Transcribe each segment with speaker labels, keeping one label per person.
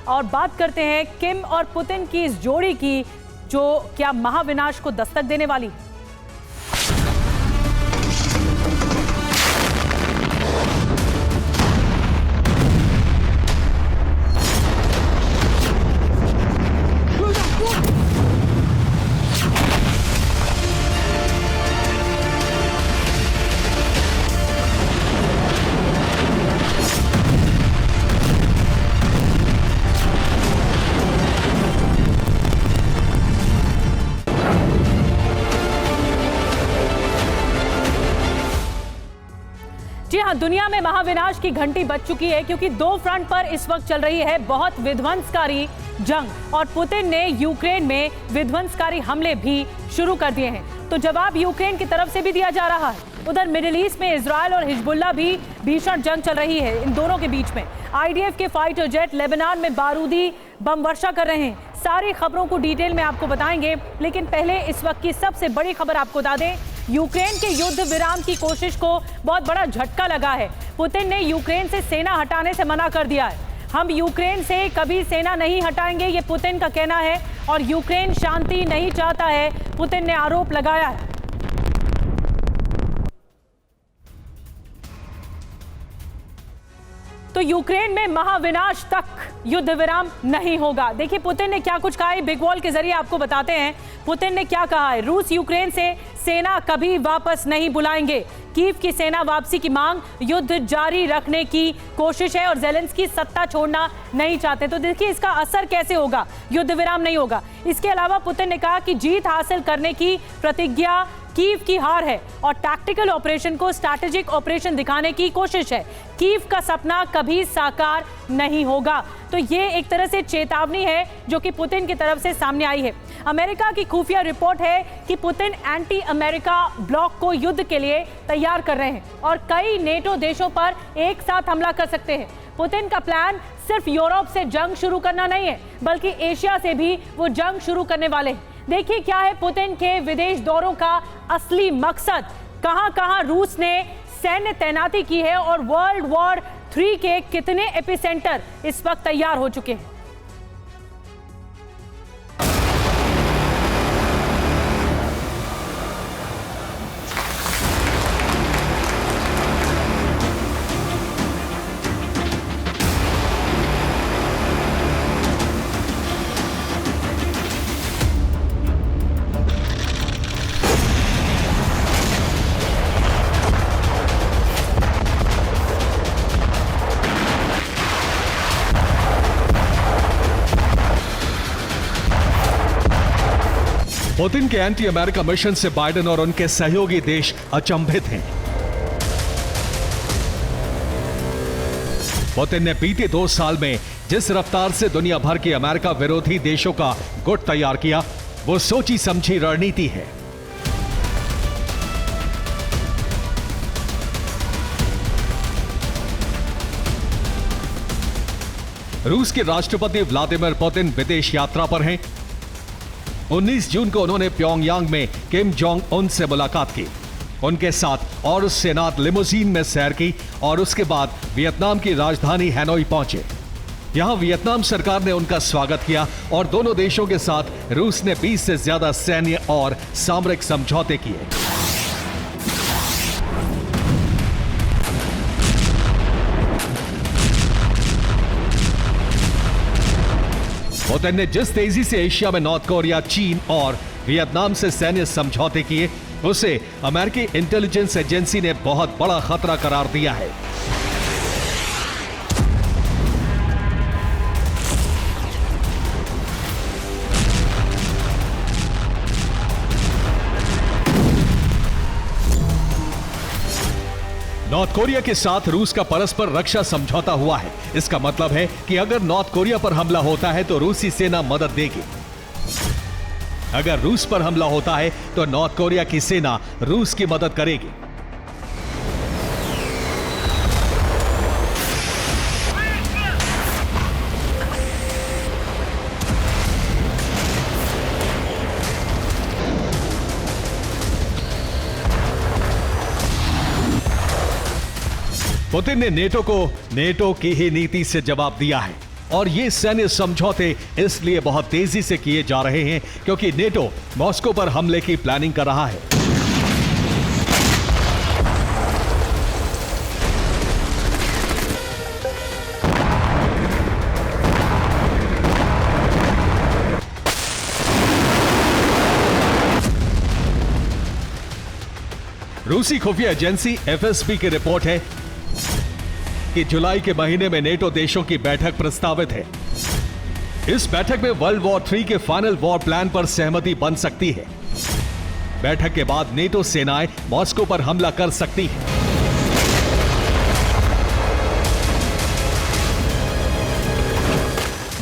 Speaker 1: और बात करते हैं किम और पुतिन की इस जोड़ी की, जो क्या महाविनाश को दस्तक देने वाली। जी हाँ, दुनिया में महाविनाश की घंटी बज चुकी है, क्योंकि दो फ्रंट पर इस वक्त चल रही है बहुत विध्वंसकारी जंग और पुतिन ने यूक्रेन में विध्वंसकारी हमले भी शुरू कर दिए हैं। तो जवाब यूक्रेन की तरफ से भी दिया जा रहा है। उधर मिडिल ईस्ट में इजराइल और हिजबुल्लाह भी भीषण जंग चल रही है इन दोनों के बीच में। आईडीएफ के फाइटर जेट लेबनान में बारूदी बम वर्षा कर रहे हैं। सारी खबरों को डिटेल में आपको बताएंगे, लेकिन पहले इस वक्त की सबसे बड़ी खबर आपको बता दें। यूक्रेन के युद्ध विराम की कोशिश को बहुत बड़ा झटका लगा है। पुतिन ने यूक्रेन से सेना हटाने से मना कर दिया है। हम यूक्रेन से कभी सेना नहीं हटाएंगे, ये पुतिन का कहना है, और यूक्रेन शांति नहीं चाहता है, पुतिन ने आरोप लगाया है। तो यूक्रेन में महाविनाश तक युद्ध विराम नहीं होगा। देखिए पुतिन ने क्या कुछ कहा है, बिग वॉल के जरिए आपको बताते हैं पुतिन ने क्या कहा है। रूस यूक्रेन से सेना कभी वापस नहीं बुलाएंगे। कीव की सेना वापसी की मांग, युद्ध जारी रखने की कोशिश है और ज़ेलेंस्की सत्ता छोड़ना नहीं चाहते। तो देखिए इसका असर कैसे होगा, युद्ध विराम नहीं होगा। इसके अलावा पुतिन ने कहा कि जीत हासिल करने की प्रतिज्ञा कीव की हार है और टैक्टिकल ऑपरेशन को स्ट्रैटेजिक ऑपरेशन दिखाने की कोशिश है। कीव का सपना कभी साकार नहीं होगा। तो ये एक तरह से चेतावनी है जो कि पुतिन की तरफ से सामने आई है। अमेरिका की खुफिया रिपोर्ट है कि पुतिन एंटी अमेरिका ब्लॉक को युद्ध के लिए तैयार कर रहे हैं और कई नेटो देशों पर एक साथ हमला कर सकते हैं। पुतिन का प्लान सिर्फ यूरोप से जंग शुरू करना नहीं है, बल्कि एशिया से भी वो जंग शुरू करने वाले हैं। देखिए क्या है पुतिन के विदेश दौरों का असली मकसद, कहां-कहां रूस ने सैन्य तैनाती की है और वर्ल्ड वॉर 3 के कितने एपिसेंटर इस वक्त तैयार हो चुके हैं।
Speaker 2: पुतिन के एंटी अमेरिका मिशन से बाइडेन और उनके सहयोगी देश अचंभित हैं। पुतिन ने बीते 2 साल में जिस रफ्तार से दुनिया भर के अमेरिका विरोधी देशों का गुट तैयार किया, वो सोची समझी रणनीति है। रूस के राष्ट्रपति व्लादिमीर पुतिन विदेश यात्रा पर हैं। 19 जून को उन्होंने प्योंगयांग में किम जोंग उन से मुलाकात की। उनके साथ और उस सेनात लिमोजीन में सैर की और उसके बाद वियतनाम की राजधानी हैनोई पहुंचे। यहां वियतनाम सरकार ने उनका स्वागत किया और दोनों देशों के साथ रूस ने 20 से ज्यादा सैन्य और सामरिक समझौते किए। पुतिन ने जिस तेजी से एशिया में नॉर्थ कोरिया, चीन और वियतनाम से सैन्य समझौते किए, उसे अमेरिकी इंटेलिजेंस एजेंसी ने बहुत बड़ा खतरा करार दिया है। नॉर्थ कोरिया के साथ रूस का परस्पर रक्षा समझौता हुआ है। इसका मतलब है कि अगर नॉर्थ कोरिया पर हमला होता है तो रूसी सेना मदद देगी। अगर रूस पर हमला होता है तो नॉर्थ कोरिया की सेना रूस की मदद करेगी। पुतिन ने नेटो को नेटो की ही नीति से जवाब दिया है और ये सैन्य समझौते इसलिए बहुत तेजी से किए जा रहे हैं क्योंकि नेटो मॉस्को पर हमले की प्लानिंग कर रहा है। रूसी खुफिया एजेंसी एफएसबी की रिपोर्ट है कि जुलाई के महीने में नेटो देशों की बैठक प्रस्तावित है। इस बैठक में वर्ल्ड वॉर 3 के फाइनल वॉर प्लान पर सहमति बन सकती है। बैठक के बाद नेटो सेनाएं मॉस्को पर हमला कर सकती हैं।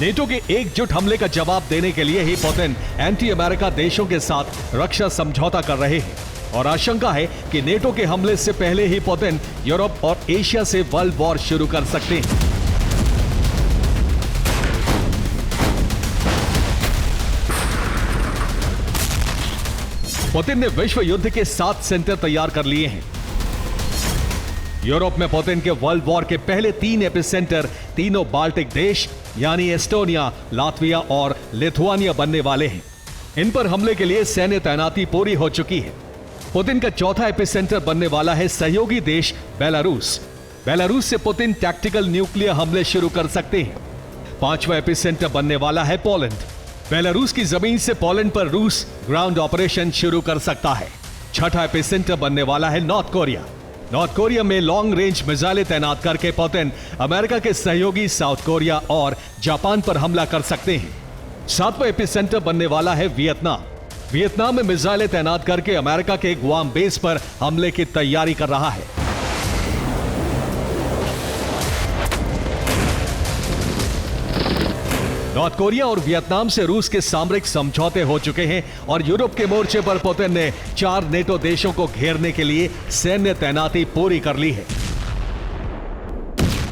Speaker 2: नेटो के एकजुट हमले का जवाब देने के लिए ही पुतिन एंटी अमेरिका देशों के साथ रक्षा समझौता कर रहे हैं और आशंका है कि नेटो के हमले से पहले ही पुतिन यूरोप और एशिया से वर्ल्ड वॉर शुरू कर सकते हैं। पुतिन ने विश्व युद्ध के 7 सेंटर तैयार कर लिए हैं। यूरोप में पुतिन के वर्ल्ड वॉर के पहले 3 एपिसेंटर तीनों बाल्टिक देश यानी एस्टोनिया, लातविया और लिथुआनिया बनने वाले हैं। इन पर हमले के लिए सैन्य तैनाती पूरी हो चुकी है। पुतिन का चौथा एपिसेंटर बनने वाला है सहयोगी देश बेलारूस। बेलारूस से पुतिन टैक्टिकल न्यूक्लियर हमले शुरू कर सकते हैं। 5वां एपिसेंटर बनने वाला है पोलैंड। बेलारूस की जमीन से पोलैंड पर रूस ग्राउंड ऑपरेशन शुरू कर सकता है। 6वां एपिसेंटर बनने वाला है नॉर्थ कोरिया। नॉर्थ कोरिया में लॉन्ग रेंज मिसाइलें तैनात करके पुतिन अमेरिका के सहयोगी साउथ कोरिया और जापान पर हमला कर सकते हैं। 7वां एपिसेंटर बनने वाला है वियतनाम। वियतनाम में मिसाइलें तैनात करके अमेरिका के गुआम बेस पर हमले की तैयारी कर रहा है। नॉर्थ कोरिया और वियतनाम से रूस के सामरिक समझौते हो चुके हैं और यूरोप के मोर्चे पर पुतिन ने 4 नेटो देशों को घेरने के लिए सैन्य तैनाती पूरी कर ली है।